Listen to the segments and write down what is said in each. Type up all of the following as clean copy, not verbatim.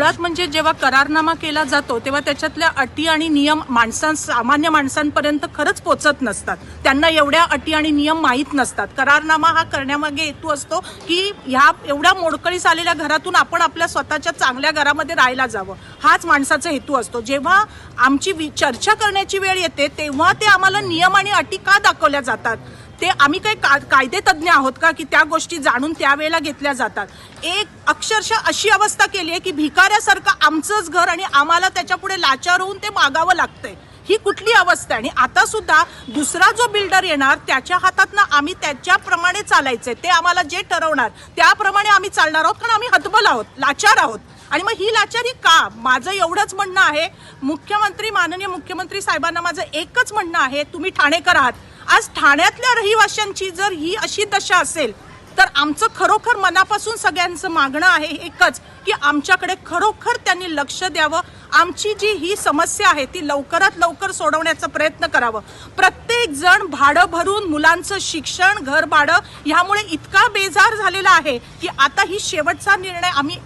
मुळात म्हणजे जेव्हा करारनामा केला जातो तेव्हा त्याच्यातल्या अटी आणि नियम सामान्य माणसांपर्यंत खरंच पोचत नसतात. त्यांना एवढ्या अटी आणि नियम माहीत नसतात. करारनामा हा करण्यामागे हेतू असतो की ह्या एवढ्या मोडकळीस आलेल्या घरातून आपण आपल्या स्वतःच्या चांगल्या घरामध्ये राहायला जावं, हाच माणसाचा हेतू असतो. जेव्हा आमची चर्चा करण्याची वेळ येते तेव्हा ते आम्हाला नियम आणि अटी का दाखवल्या जातात? ते आम्ही काही कायदेतज्ञ आहोत का की त्या गोष्टी जाणून त्यावेळेला घेतल्या जातात? एक अक्षरशः अशी अवस्था केली आहे की भिकाऱ्यासारखं आमचंच घर आणि आम्हाला त्याच्यापुढे लाचार होऊन ते मागावं लागतंय. ही कुठली अवस्था आहे? आणि आता सुद्धा दुसरा जो बिल्डर येणार त्याच्या हातातनं आम्ही त्याच्याप्रमाणे चालायचंय. ते आम्हाला जे ठरवणार त्याप्रमाणे आम्ही चालणार आहोत, कारण आम्ही हतबल आहोत, लाचार आहोत. आणि मग ही लाचारी का? माझं एवढंच म्हणणं आहे, माननीय मुख्यमंत्री साहेबांना माझं एकच म्हणणं आहे, तुम्ही ठाणेकर आहात. आज ठाण्यातल्या रहिवाशांची जर ही अशी दशा असेल तर आमचं खरोखर मनापासून सगळ्यांचं मागणं आहे एकच की आमच्याकडे खरोखर त्यांनी लक्ष द्यावं. आमची जी ही समस्या आहे ती लवकरात लवकर सोडवण्याचा प्रयत्न करावं. प्रत्येक जण भाडं भरून मुलांचं शिक्षण, घर भाडं ह्यामुळे इतका बेजार झालेला आहे की आता ही शेवटचा निर्णय आम्ही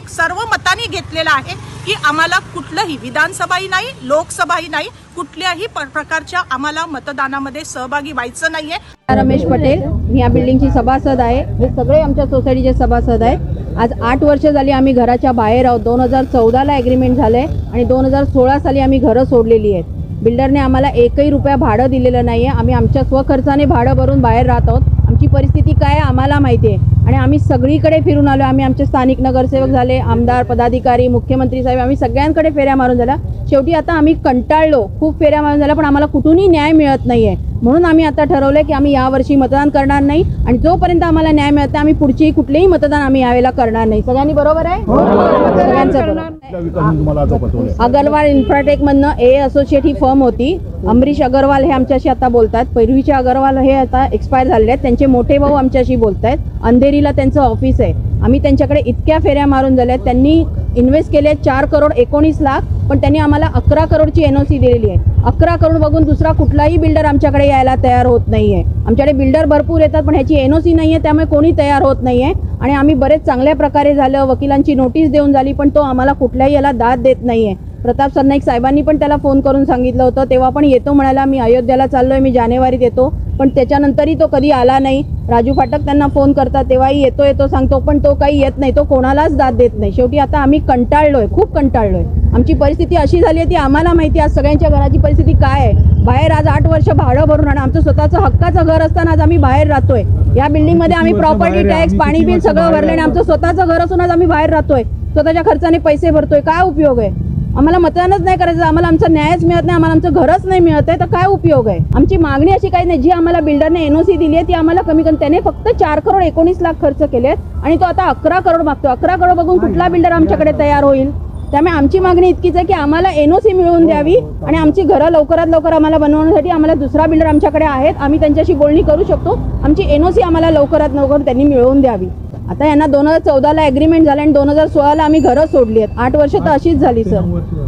सर्व मताने घेतलेला आहे की आम्हाला कुठलंही विधानसभाही नाही, लोकसभाही नाही, कुठल्याही प्रकारच्या आम्हाला मतदानामध्ये सहभागी व्हायचं नाहीये. रमेश पटेल, मी या बिल्डिंगची सभासद आहे. हे सगळे आमच्या सोसायटीचे सभासद आहेत. आज 8 वर्ष झाली आम्ही घराच्या बाहेर आहोत. 2014ला ॲग्रीमेंट झालंय आणि 2016 साली आम्ही घरं सोडलेली आहेत. बिल्डरने आम्हाला एकही रुपया भाडं दिलेलं नाही आहे. आम्ही आमच्या स्वखर्चाने भाडं भरून बाहेर राहत आहोत. आमची परिस्थिती काय आहे आम्हाला माहिती आहे आणि आम्ही सगळीकडे फिरून आलो. आम्ही आमचे स्थानिक नगरसेवक झाले, आमदार, पदाधिकारी, मुख्यमंत्री साहेब, आम्ही सगळ्यांकडे फेऱ्या मारून झाल्या. शेवटी आता आम्ही कंटाळलो, खूप फेऱ्या मारून झाल्या, पण आम्हाला कुठूनही न्याय मिळत नाही आहे. म्हणून आम्ही आता ठरवलं की आम्ही यावर्षी मतदान करणार नाही आणि जोपर्यंत आम्हाला न्याय मिळत नाही आम्ही पुढची कुठलेही मतदान आम्ही यावेळेला करणार नाही. सगळ्यांनी बरोबर आहे? सगळ्यांचं बरोबर. अगरवाल इन्फ्राटेक मधनं ए असोसिएट ही फर्म होती. अमरीश अगरवाल हे आमच्याशी आता बोलतात. पैरवीचे अगरवाल हे आता एक्सपायर झालेले आहेत. त्यांचे मोठे भाऊ आमच्याशी बोलत आहेत. अंधेरीला त्यांचं ऑफिस आहे. आम्ही त्यांच्याकडे इतक्या फेऱ्या मारून झाल्या. त्यांनी इन्व्हेस्ट केले 4 करोड 19 लाख, पण त्यांनी आम्हाला 11 करोडची NOC दिलेली आहे. 11 करोड बघून दुसरा कुठलाही बिल्डर आमच्याकडे यायला तयार होत नाहीये. आमच्याकडे बिल्डर भरपूर येतात पण ह्याची NOC नाहीये, त्यामुळे कोणी तयार होत नाहीये. आणि आम्ही बरेच चांगल्या प्रकारे झालं, वकिलांची नोटीस देऊन झाली, पण तो आम्हाला कुठल्याही याला दाद देत नाहीये. प्रताप सरनाईक साहेबांनी पण त्याला फोन करून सांगितलं होतं, तेव्हा पण येतो म्हणाला. मी अयोध्याला चाललोय, मी जानेवारीत येतो, पण त्याच्यानंतरही तो कधी आला नाही. राजू फाटक त्यांना फोन करतात तेव्हाही येतो सांगतो, पण तो काही येत नाही, तो कोणालाच दाद देत नाही. शेवटी आता आम्ही कंटाळलोय, खूप कंटाळलोय. आमची परिस्थिती अशी झाली आहे ती आम्हाला माहिती आहे आज सगळ्यांच्या घराची परिस्थिती काय आहे. बाहेर आज 8 वर्ष भाडं भरून आणि आमचं स्वतःचं हक्काचं घर असताना आज आम्ही बाहेर राहतोय. या बिल्डिंगमध्ये आम्ही प्रॉपर्टी टॅक्स, पाणी बिल सगळं भरले आणि आमचं स्वतःचं घर असून आज आम्ही बाहेर राहतोय, स्वतःच्या खर्चाने पैसे भरतोय. काय उपयोग आहे? आम्हाला मतदानच नाही करायचं, आम्हाला आमचा न्यायच मिळत नाही, आम्हाला आमचं घरच नाही मिळत आहे, तर काय उपयोग आहे? आमची मागणी अशी काही नाही. जी आम्हाला बिल्डरने NOC दिली आहे ती आम्हाला कमी करून, त्याने फक्त 4 करोड 19 लाख खर्च केलेत आणि तो आता 11 करोड मागतो. 11 करोड बघून कुठला बिल्डर आमच्याकडे तयार होईल? त्यामुळे आमची मागणी इतकीच आहे की आम्हाला NOC मिळवून द्यावी आणि आमची घरं लवकरात लवकर आम्हाला बनवण्यासाठी आम्हाला दुसरा बिल्डर आमच्याकडे आहेत, आम्ही त्यांच्याशी बोलणी करू शकतो. आमची NOC आम्हाला लवकरात लवकर त्यांनी मिळवून द्यावी. आता यांना 2014ला ॲग्रीमेंट झालं आणि 2016ला आम्ही घरं सोडली आहेत. 8 वर्ष तर अशीच झाली सर.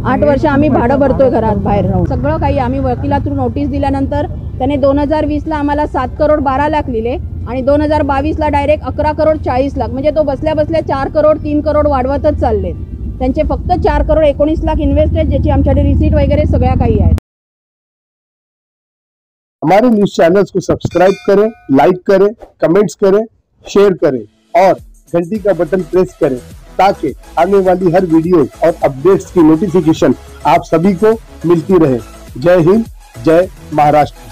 8 वर्ष आम्ही भाडं भरतोय घरात बाहेर राहून. सगळं काही आम्ही वकिलातून नोटीस दिल्यानंतर त्याने 2020ला आम्हाला 7 करोड 12 लाख लिहिले आणि 2022ला डायरेक्ट 11 करोड 40 लाख, म्हणजे तो बसल्या बसल्या 4 करोड 3 करोड वाढवतच चालले. त्यांचे फक्त 4 करोड 19 लाख इन्व्हेस्ट आहेत, ज्याची आमच्याकडे रिसीट वगैरे सगळ्या काही आहेत. हमारे न्यूज चैनल्स को सब्सक्राइब करें, लाइक करें, कमेंट्स करें, शेयर करें और घंटी का बटन प्रेस करें ताकि आने वाली हर वीडियो और अपडेट्स की नोटिफिकेशन आप सभी को मिलती रहे। जय हिंद, जय महाराष्ट्र।